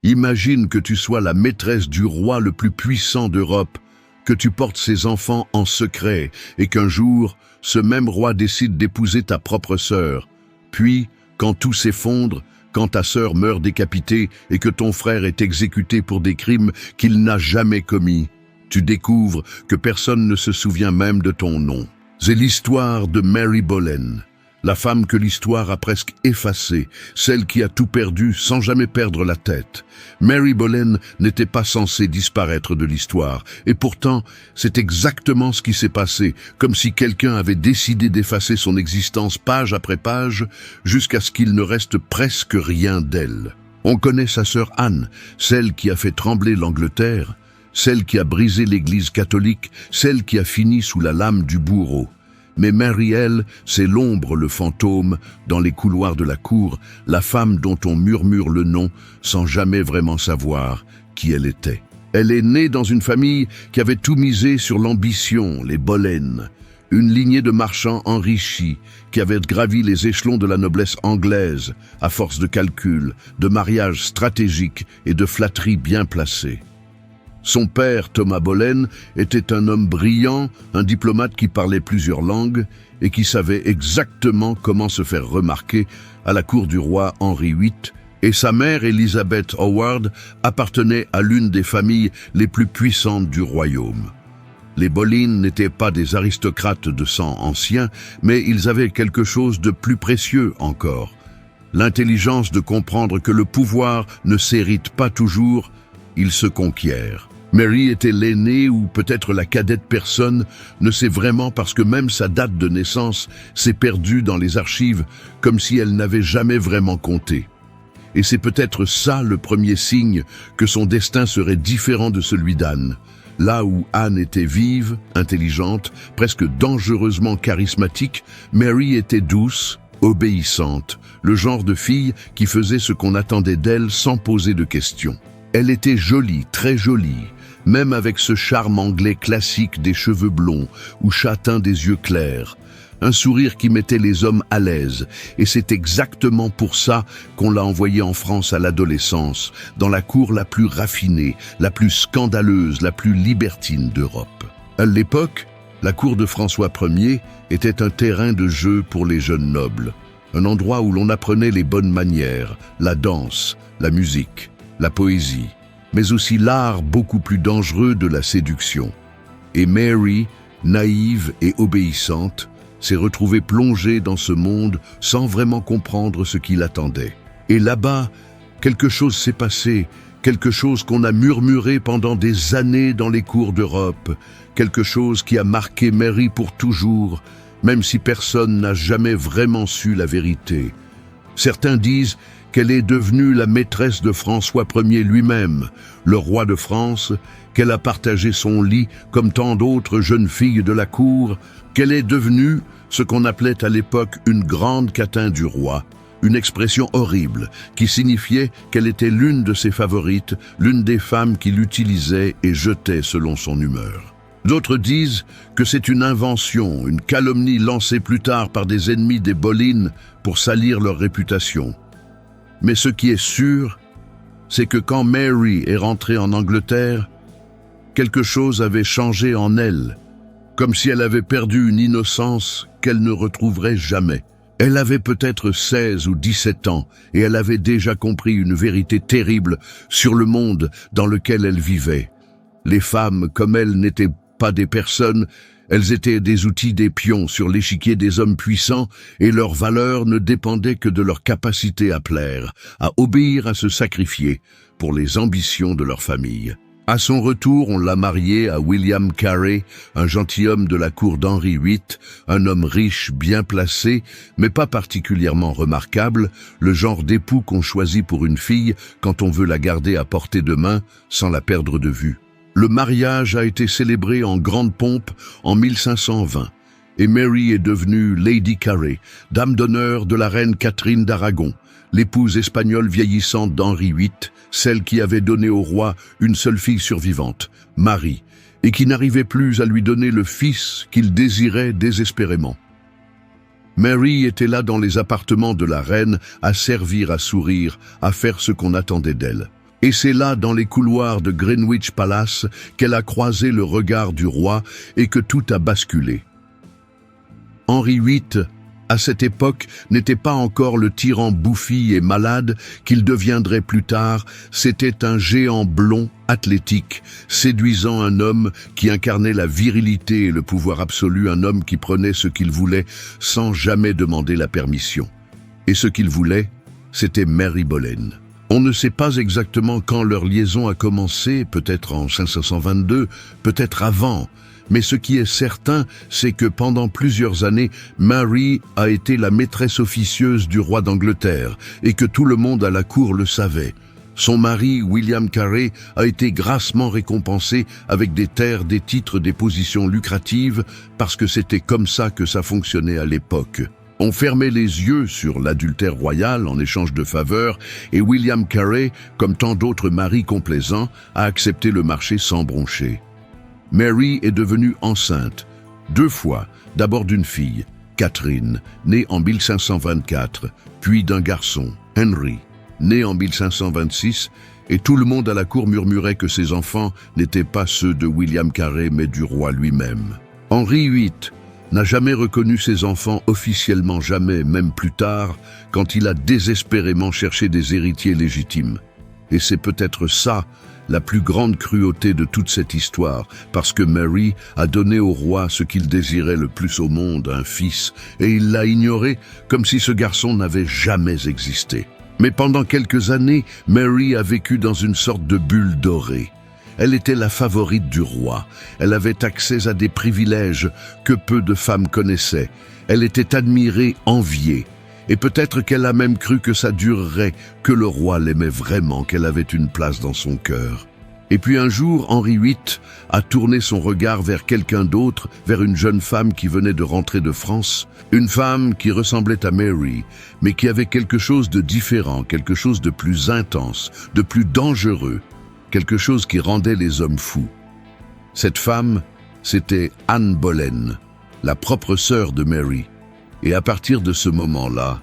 Imagine que tu sois la maîtresse du roi le plus puissant d'Europe, que tu portes ses enfants en secret et qu'un jour, ce même roi décide d'épouser ta propre sœur. Puis, quand tout s'effondre, quand ta sœur meurt décapitée et que ton frère est exécuté pour des crimes qu'il n'a jamais commis, tu découvres que personne ne se souvient même de ton nom. C'est l'histoire de Mary Boleyn, la femme que l'histoire a presque effacée, celle qui a tout perdu sans jamais perdre la tête. Mary Boleyn n'était pas censée disparaître de l'histoire, et pourtant, c'est exactement ce qui s'est passé, comme si quelqu'un avait décidé d'effacer son existence page après page, jusqu'à ce qu'il ne reste presque rien d'elle. On connaît sa sœur Anne, celle qui a fait trembler l'Angleterre, celle qui a brisé l'Église catholique, celle qui a fini sous la lame du bourreau. Mais Mary, elle, c'est l'ombre, le fantôme, dans les couloirs de la cour, la femme dont on murmure le nom sans jamais vraiment savoir qui elle était. Elle est née dans une famille qui avait tout misé sur l'ambition, les Boleyn, une lignée de marchands enrichis qui avaient gravi les échelons de la noblesse anglaise à force de calculs, de mariages stratégiques et de flatteries bien placées. Son père, Thomas Boleyn, était un homme brillant, un diplomate qui parlait plusieurs langues et qui savait exactement comment se faire remarquer à la cour du roi Henri VIII, et sa mère, Elizabeth Howard, appartenait à l'une des familles les plus puissantes du royaume. Les Boleyn n'étaient pas des aristocrates de sang ancien, mais ils avaient quelque chose de plus précieux encore. L'intelligence de comprendre que le pouvoir ne s'hérite pas toujours, il se conquiert. Mary était l'aînée ou peut-être la cadette, personne ne sait vraiment parce que même sa date de naissance s'est perdue dans les archives comme si elle n'avait jamais vraiment compté. Et c'est peut-être ça le premier signe que son destin serait différent de celui d'Anne. Là où Anne était vive, intelligente, presque dangereusement charismatique, Mary était douce, obéissante, le genre de fille qui faisait ce qu'on attendait d'elle sans poser de questions. Elle était jolie, très jolie, même avec ce charme anglais classique des cheveux blonds ou châtains des yeux clairs. Un sourire qui mettait les hommes à l'aise, et c'est exactement pour ça qu'on l'a envoyée en France à l'adolescence, dans la cour la plus raffinée, la plus scandaleuse, la plus libertine d'Europe. À l'époque, la cour de François Ier était un terrain de jeu pour les jeunes nobles, un endroit où l'on apprenait les bonnes manières, la danse, la musique, la poésie, mais aussi l'art beaucoup plus dangereux de la séduction. Et Mary, naïve et obéissante, s'est retrouvée plongée dans ce monde sans vraiment comprendre ce qui l'attendait. Et là-bas, quelque chose s'est passé, quelque chose qu'on a murmuré pendant des années dans les cours d'Europe, quelque chose qui a marqué Mary pour toujours, même si personne n'a jamais vraiment su la vérité. Certains disent qu'elle est devenue la maîtresse de François Ier lui-même, le roi de France, qu'elle a partagé son lit comme tant d'autres jeunes filles de la cour, qu'elle est devenue ce qu'on appelait à l'époque une grande catin du roi, une expression horrible qui signifiait qu'elle était l'une de ses favorites, l'une des femmes qu'il utilisait et jetait selon son humeur. D'autres disent que c'est une invention, une calomnie lancée plus tard par des ennemis des Boleyn pour salir leur réputation. Mais ce qui est sûr, c'est que quand Mary est rentrée en Angleterre, quelque chose avait changé en elle, comme si elle avait perdu une innocence qu'elle ne retrouverait jamais. Elle avait peut-être 16 ou 17 ans et elle avait déjà compris une vérité terrible sur le monde dans lequel elle vivait. Les femmes, comme elle, n'étaient pas des personnes, elles étaient des outils, des pions sur l'échiquier des hommes puissants, et leur valeur ne dépendait que de leur capacité à plaire, à obéir, à se sacrifier pour les ambitions de leur famille. À son retour, on l'a mariée à William Carey, un gentilhomme de la cour d'Henri VIII, un homme riche, bien placé, mais pas particulièrement remarquable, le genre d'époux qu'on choisit pour une fille quand on veut la garder à portée de main sans la perdre de vue. Le mariage a été célébré en grande pompe en 1520 et Mary est devenue Lady Carey, dame d'honneur de la reine Catherine d'Aragon, l'épouse espagnole vieillissante d'Henri VIII, celle qui avait donné au roi une seule fille survivante, Marie, et qui n'arrivait plus à lui donner le fils qu'il désirait désespérément. Mary était là dans les appartements de la reine, à servir, à sourire, à faire ce qu'on attendait d'elle. Et c'est là, dans les couloirs de Greenwich Palace, qu'elle a croisé le regard du roi et que tout a basculé. Henri VIII, à cette époque, n'était pas encore le tyran bouffi et malade qu'il deviendrait plus tard, c'était un géant blond, athlétique, séduisant un homme qui incarnait la virilité et le pouvoir absolu, un homme qui prenait ce qu'il voulait sans jamais demander la permission. Et ce qu'il voulait, c'était Mary Boleyn. On ne sait pas exactement quand leur liaison a commencé, peut-être en 1522, peut-être avant. Mais ce qui est certain, c'est que pendant plusieurs années, Mary a été la maîtresse officieuse du roi d'Angleterre et que tout le monde à la cour le savait. Son mari, William Carey, a été grassement récompensé avec des terres, des titres, des positions lucratives parce que c'était comme ça que ça fonctionnait à l'époque. On fermait les yeux sur l'adultère royal en échange de faveurs et William Carey, comme tant d'autres maris complaisants, a accepté le marché sans broncher. Mary est devenue enceinte, 2 fois, d'abord d'une fille, Catherine, née en 1524, puis d'un garçon, Henry, né en 1526, et tout le monde à la cour murmurait que ces enfants n'étaient pas ceux de William Carey mais du roi lui-même. Henri VIII n'a jamais reconnu ses enfants officiellement, jamais, même plus tard, quand il a désespérément cherché des héritiers légitimes. Et c'est peut-être ça, la plus grande cruauté de toute cette histoire, parce que Mary a donné au roi ce qu'il désirait le plus au monde, un fils, et il l'a ignoré comme si ce garçon n'avait jamais existé. Mais pendant quelques années, Mary a vécu dans une sorte de bulle dorée. Elle était la favorite du roi. Elle avait accès à des privilèges que peu de femmes connaissaient. Elle était admirée, enviée. Et peut-être qu'elle a même cru que ça durerait, que le roi l'aimait vraiment, qu'elle avait une place dans son cœur. Et puis un jour, Henri VIII a tourné son regard vers quelqu'un d'autre, vers une jeune femme qui venait de rentrer de France, une femme qui ressemblait à Mary, mais qui avait quelque chose de différent, quelque chose de plus intense, de plus dangereux, quelque chose qui rendait les hommes fous. Cette femme, c'était Anne Boleyn, la propre sœur de Mary. Et à partir de ce moment-là,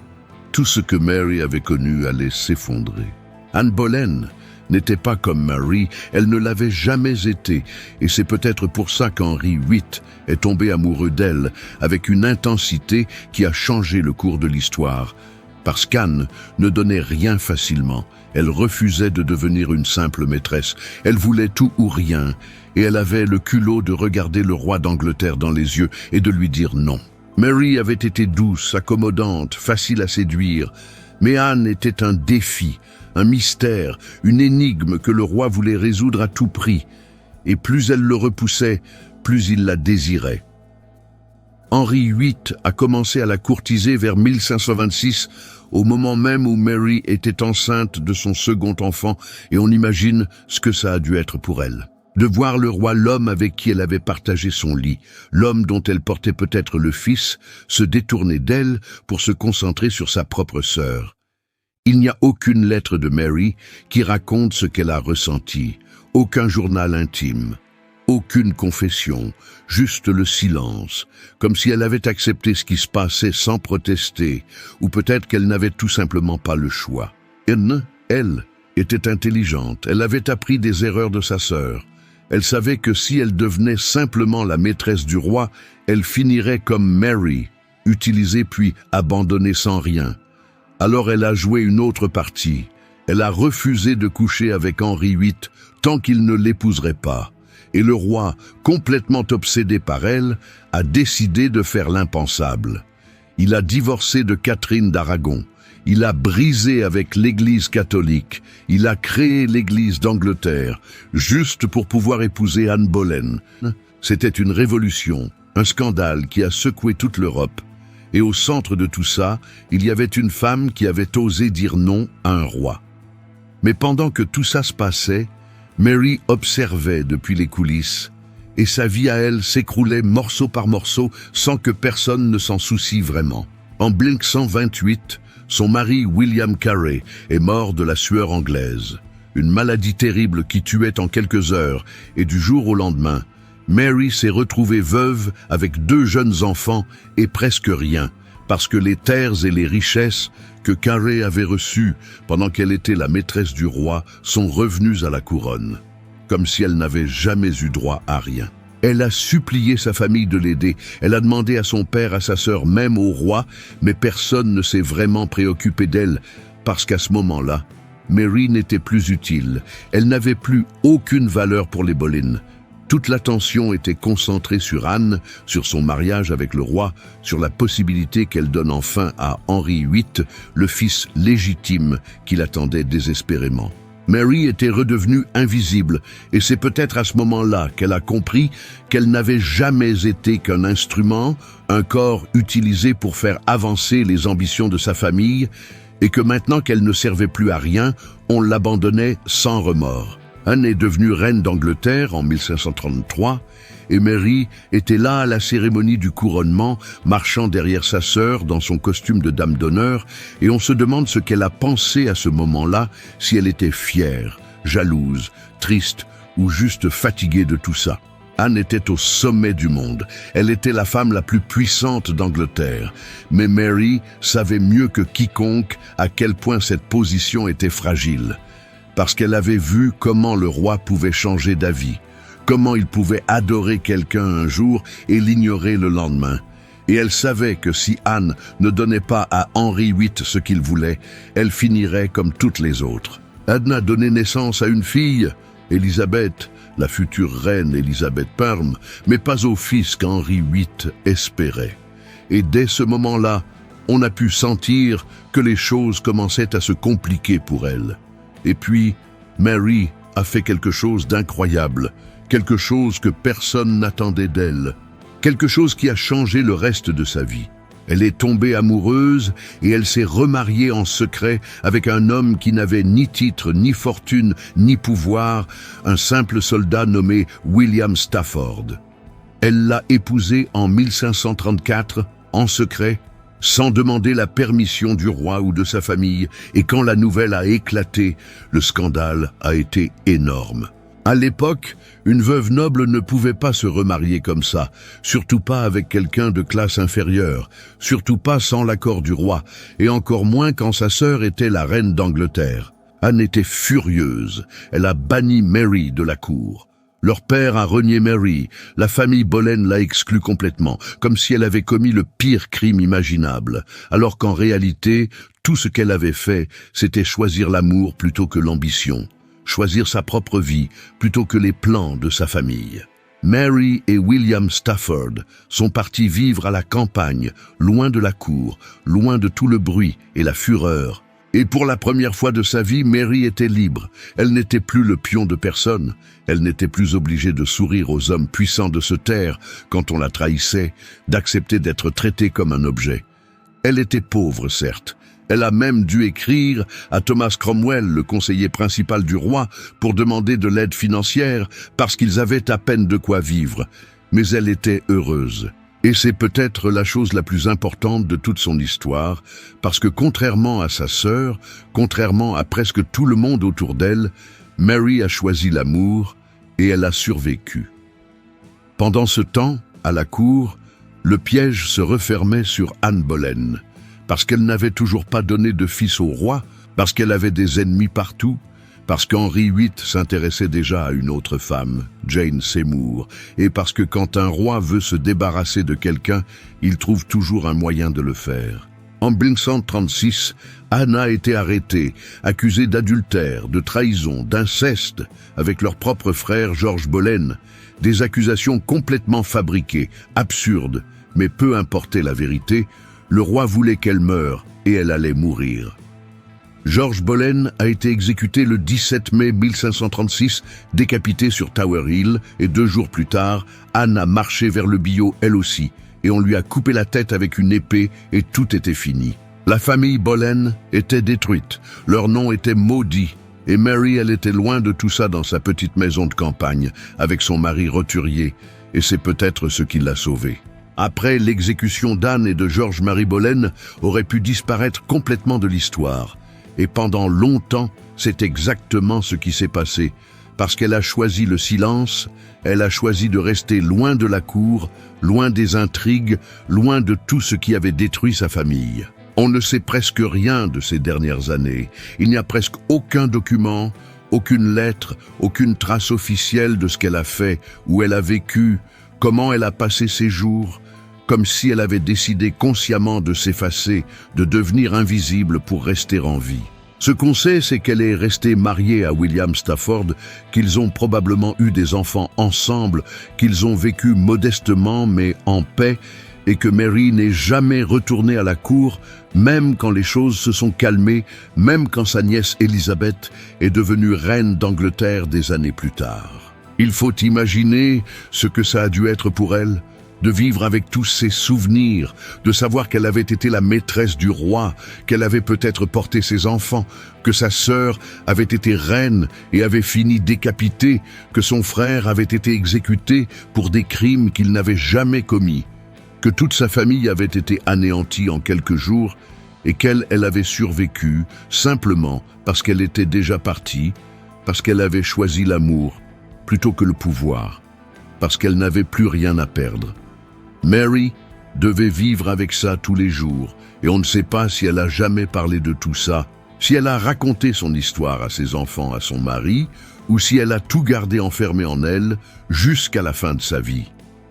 tout ce que Mary avait connu allait s'effondrer. Anne Boleyn n'était pas comme Mary, elle ne l'avait jamais été, et c'est peut-être pour ça qu'Henri VIII est tombé amoureux d'elle, avec une intensité qui a changé le cours de l'histoire. Parce qu'Anne ne donnait rien facilement, elle refusait de devenir une simple maîtresse, elle voulait tout ou rien, et elle avait le culot de regarder le roi d'Angleterre dans les yeux et de lui dire non. Mary avait été douce, accommodante, facile à séduire, mais Anne était un défi, un mystère, une énigme que le roi voulait résoudre à tout prix, et plus elle le repoussait, plus il la désirait. Henri VIII a commencé à la courtiser vers 1526, au moment même où Mary était enceinte de son second enfant, et on imagine ce que ça a dû être pour elle. De voir le roi, l'homme avec qui elle avait partagé son lit, l'homme dont elle portait peut-être le fils, se détourner d'elle pour se concentrer sur sa propre sœur. Il n'y a aucune lettre de Mary qui raconte ce qu'elle a ressenti, aucun journal intime, aucune confession, juste le silence, comme si elle avait accepté ce qui se passait sans protester, ou peut-être qu'elle n'avait tout simplement pas le choix. Anne, elle, était intelligente, elle avait appris des erreurs de sa sœur. Elle savait que si elle devenait simplement la maîtresse du roi, elle finirait comme Mary, utilisée puis abandonnée sans rien. Alors elle a joué une autre partie. Elle a refusé de coucher avec Henri VIII tant qu'il ne l'épouserait pas. Et le roi, complètement obsédé par elle, a décidé de faire l'impensable. Il a divorcé de Catherine d'Aragon. Il a brisé avec l'Église catholique, il a créé l'Église d'Angleterre, juste pour pouvoir épouser Anne Boleyn. C'était une révolution, un scandale qui a secoué toute l'Europe. Et au centre de tout ça, il y avait une femme qui avait osé dire non à un roi. Mais pendant que tout ça se passait, Mary observait depuis les coulisses, et sa vie à elle s'écroulait morceau par morceau sans que personne ne s'en soucie vraiment. En 1528, son mari William Carey est mort de la sueur anglaise, une maladie terrible qui tuait en quelques heures, et du jour au lendemain, Mary s'est retrouvée veuve avec 2 jeunes enfants et presque rien, parce que les terres et les richesses que Carré avait reçus pendant qu'elle était la maîtresse du roi sont revenus à la couronne, comme si elle n'avait jamais eu droit à rien. Elle a supplié sa famille de l'aider, elle a demandé à son père, à sa sœur, même au roi, mais personne ne s'est vraiment préoccupé d'elle, parce qu'à ce moment-là, Mary n'était plus utile, elle n'avait plus aucune valeur pour les Boleyn. Toute l'attention était concentrée sur Anne, sur son mariage avec le roi, sur la possibilité qu'elle donne enfin à Henri VIII, le fils légitime qu'il attendait désespérément. Mary était redevenue invisible, et c'est peut-être à ce moment-là qu'elle a compris qu'elle n'avait jamais été qu'un instrument, un corps utilisé pour faire avancer les ambitions de sa famille, et que maintenant qu'elle ne servait plus à rien, on l'abandonnait sans remords. Anne est devenue reine d'Angleterre en 1533 et Mary était là à la cérémonie du couronnement, marchant derrière sa sœur dans son costume de dame d'honneur, et on se demande ce qu'elle a pensé à ce moment-là, si elle était fière, jalouse, triste ou juste fatiguée de tout ça. Anne était au sommet du monde, elle était la femme la plus puissante d'Angleterre, mais Mary savait mieux que quiconque à quel point cette position était fragile. Parce qu'elle avait vu comment le roi pouvait changer d'avis, comment il pouvait adorer quelqu'un un jour et l'ignorer le lendemain. Et elle savait que si Anne ne donnait pas à Henri VIII ce qu'il voulait, elle finirait comme toutes les autres. Anne a donné naissance à une fille, Élisabeth, la future reine Élisabeth Parme, mais pas au fils qu'Henri VIII espérait. Et dès ce moment-là, on a pu sentir que les choses commençaient à se compliquer pour elle. Et puis, Mary a fait quelque chose d'incroyable, quelque chose que personne n'attendait d'elle, quelque chose qui a changé le reste de sa vie. Elle est tombée amoureuse et elle s'est remariée en secret avec un homme qui n'avait ni titre, ni fortune, ni pouvoir, un simple soldat nommé William Stafford. Elle l'a épousé en 1534, en secret, sans demander la permission du roi ou de sa famille, et quand la nouvelle a éclaté, le scandale a été énorme. À l'époque, une veuve noble ne pouvait pas se remarier comme ça, surtout pas avec quelqu'un de classe inférieure, surtout pas sans l'accord du roi, et encore moins quand sa sœur était la reine d'Angleterre. Anne était furieuse, elle a banni Mary de la cour. Leur père a renié Mary, la famille Boleyn l'a exclue complètement, comme si elle avait commis le pire crime imaginable, alors qu'en réalité, tout ce qu'elle avait fait, c'était choisir l'amour plutôt que l'ambition, choisir sa propre vie plutôt que les plans de sa famille. Mary et William Stafford sont partis vivre à la campagne, loin de la cour, loin de tout le bruit et la fureur. Et pour la première fois de sa vie, Mary était libre. Elle n'était plus le pion de personne. Elle n'était plus obligée de sourire aux hommes puissants, de se taire quand on la trahissait, d'accepter d'être traitée comme un objet. Elle était pauvre, certes. Elle a même dû écrire à Thomas Cromwell, le conseiller principal du roi, pour demander de l'aide financière parce qu'ils avaient à peine de quoi vivre. Mais elle était heureuse. Et c'est peut-être la chose la plus importante de toute son histoire, parce que contrairement à sa sœur, contrairement à presque tout le monde autour d'elle, Mary a choisi l'amour et elle a survécu. Pendant ce temps, à la cour, le piège se refermait sur Anne Boleyn, parce qu'elle n'avait toujours pas donné de fils au roi, parce qu'elle avait des ennemis partout, parce qu'Henri VIII s'intéressait déjà à une autre femme, Jane Seymour, et parce que quand un roi veut se débarrasser de quelqu'un, il trouve toujours un moyen de le faire. En 1536, Anne a été arrêtée, accusée d'adultère, de trahison, d'inceste, avec leur propre frère George Boleyn, des accusations complètement fabriquées, absurdes, mais peu importait la vérité, le roi voulait qu'elle meure et elle allait mourir. George Boleyn a été exécuté le 17 mai 1536, décapité sur Tower Hill, et 2 jours plus tard, Anne a marché vers le billot elle aussi, et on lui a coupé la tête avec une épée et tout était fini. La famille Boleyn était détruite, leur nom était maudit, et Mary, elle était loin de tout ça dans sa petite maison de campagne, avec son mari roturier, et c'est peut-être ce qui l'a sauvée. Après, l'exécution d'Anne et de George-Marie Boleyn aurait pu disparaître complètement de l'histoire. Et pendant longtemps, c'est exactement ce qui s'est passé. Parce qu'elle a choisi le silence, elle a choisi de rester loin de la cour, loin des intrigues, loin de tout ce qui avait détruit sa famille. On ne sait presque rien de ces dernières années. Il n'y a presque aucun document, aucune lettre, aucune trace officielle de ce qu'elle a fait, où elle a vécu, comment elle a passé ses jours, comme si elle avait décidé consciemment de s'effacer, de devenir invisible pour rester en vie. Ce qu'on sait, c'est qu'elle est restée mariée à William Stafford, qu'ils ont probablement eu des enfants ensemble, qu'ils ont vécu modestement mais en paix, et que Mary n'est jamais retournée à la cour, même quand les choses se sont calmées, même quand sa nièce Élisabeth est devenue reine d'Angleterre des années plus tard. Il faut imaginer ce que ça a dû être pour elle, de vivre avec tous ces souvenirs, de savoir qu'elle avait été la maîtresse du roi, qu'elle avait peut-être porté ses enfants, que sa sœur avait été reine et avait fini décapitée, que son frère avait été exécuté pour des crimes qu'il n'avait jamais commis, que toute sa famille avait été anéantie en quelques jours et qu'elle avait survécu simplement parce qu'elle était déjà partie, parce qu'elle avait choisi l'amour plutôt que le pouvoir, parce qu'elle n'avait plus rien à perdre. Mary devait vivre avec ça tous les jours, et on ne sait pas si elle a jamais parlé de tout ça, si elle a raconté son histoire à ses enfants, à son mari, ou si elle a tout gardé enfermé en elle jusqu'à la fin de sa vie.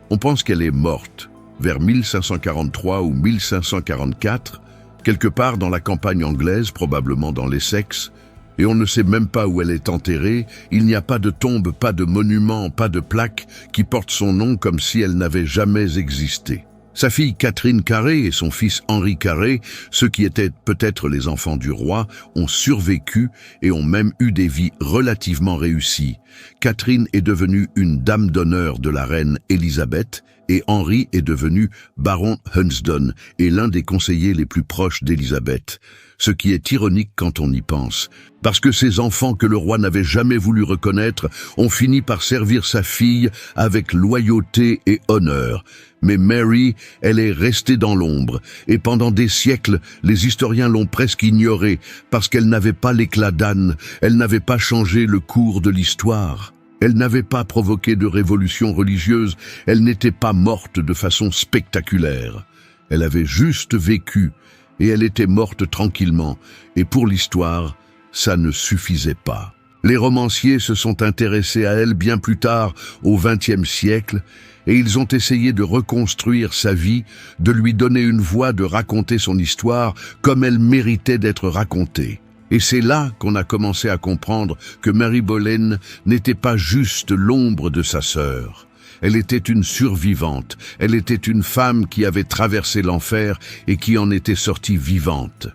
On pense qu'elle est morte vers 1543 ou 1544, quelque part dans la campagne anglaise, probablement dans l'Essex, et on ne sait même pas où elle est enterrée. Il n'y a pas de tombe, pas de monument, pas de plaque qui porte son nom comme si elle n'avait jamais existé. Sa fille Catherine Carré et son fils Henri Carré, ceux qui étaient peut-être les enfants du roi, ont survécu et ont même eu des vies relativement réussies. Catherine est devenue une dame d'honneur de la reine Élisabeth et Henri est devenu baron Hunsdon et l'un des conseillers les plus proches d'Élisabeth. Ce qui est ironique quand on y pense, parce que ces enfants que le roi n'avait jamais voulu reconnaître ont fini par servir sa fille avec loyauté et honneur. Mais Mary, elle est restée dans l'ombre, et pendant des siècles, les historiens l'ont presque ignorée, parce qu'elle n'avait pas l'éclat d'âne, elle n'avait pas changé le cours de l'histoire. Elle n'avait pas provoqué de révolution religieuse, elle n'était pas morte de façon spectaculaire. Elle avait juste vécu, et elle était morte tranquillement, et pour l'histoire, ça ne suffisait pas. Les romanciers se sont intéressés à elle bien plus tard, au XXe siècle, et ils ont essayé de reconstruire sa vie, de lui donner une voix, de raconter son histoire comme elle méritait d'être racontée. Et c'est là qu'on a commencé à comprendre que Mary Boleyn n'était pas juste l'ombre de sa sœur. Elle était une survivante, elle était une femme qui avait traversé l'enfer et qui en était sortie vivante.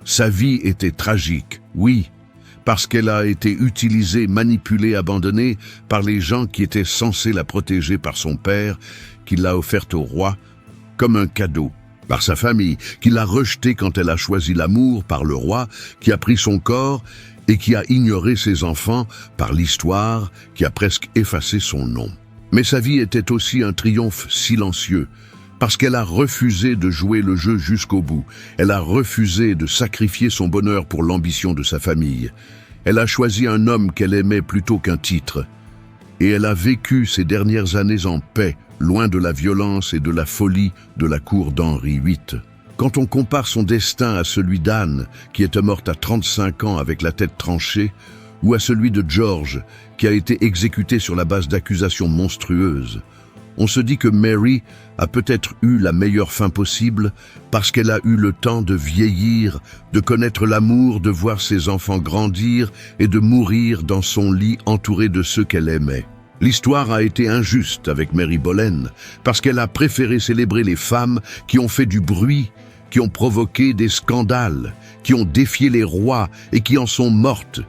Sa vie était tragique, oui, parce qu'elle a été utilisée, manipulée, abandonnée par les gens qui étaient censés la protéger par son père, qui l'a offerte au roi comme un cadeau, par sa famille, qui l'a rejetée quand elle a choisi l'amour, par le roi, qui a pris son corps et qui a ignoré ses enfants, par l'histoire, qui a presque effacé son nom. Mais sa vie était aussi un triomphe silencieux, parce qu'elle a refusé de jouer le jeu jusqu'au bout. Elle a refusé de sacrifier son bonheur pour l'ambition de sa famille. Elle a choisi un homme qu'elle aimait plutôt qu'un titre. Et elle a vécu ces dernières années en paix, loin de la violence et de la folie de la cour d'Henri VIII. Quand on compare son destin à celui d'Anne, qui était morte à 35 ans avec la tête tranchée, ou à celui de George, qui a été exécuté sur la base d'accusations monstrueuses, on se dit que Mary a peut-être eu la meilleure fin possible parce qu'elle a eu le temps de vieillir, de connaître l'amour, de voir ses enfants grandir et de mourir dans son lit entourée de ceux qu'elle aimait. L'histoire a été injuste avec Mary Boleyn parce qu'elle a préféré célébrer les femmes qui ont fait du bruit, qui ont provoqué des scandales, qui ont défié les rois et qui en sont mortes.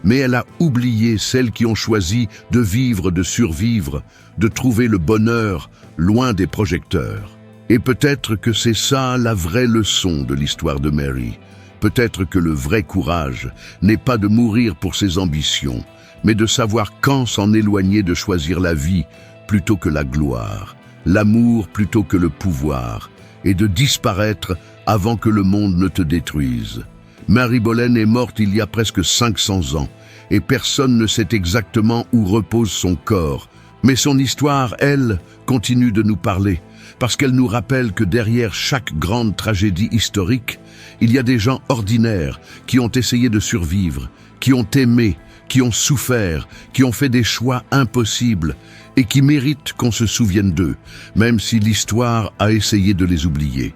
Mais elle a oublié celles qui ont choisi de vivre, de survivre, de trouver le bonheur loin des projecteurs. Et peut-être que c'est ça la vraie leçon de l'histoire de Mary. Peut-être que le vrai courage n'est pas de mourir pour ses ambitions, mais de savoir quand s'en éloigner, de choisir la vie plutôt que la gloire, l'amour plutôt que le pouvoir, et de disparaître avant que le monde ne te détruise. Mary Boleyn est morte il y a presque 500 ans, et personne ne sait exactement où repose son corps. Mais son histoire, elle, continue de nous parler, parce qu'elle nous rappelle que derrière chaque grande tragédie historique, il y a des gens ordinaires qui ont essayé de survivre, qui ont aimé, qui ont souffert, qui ont fait des choix impossibles et qui méritent qu'on se souvienne d'eux, même si l'histoire a essayé de les oublier.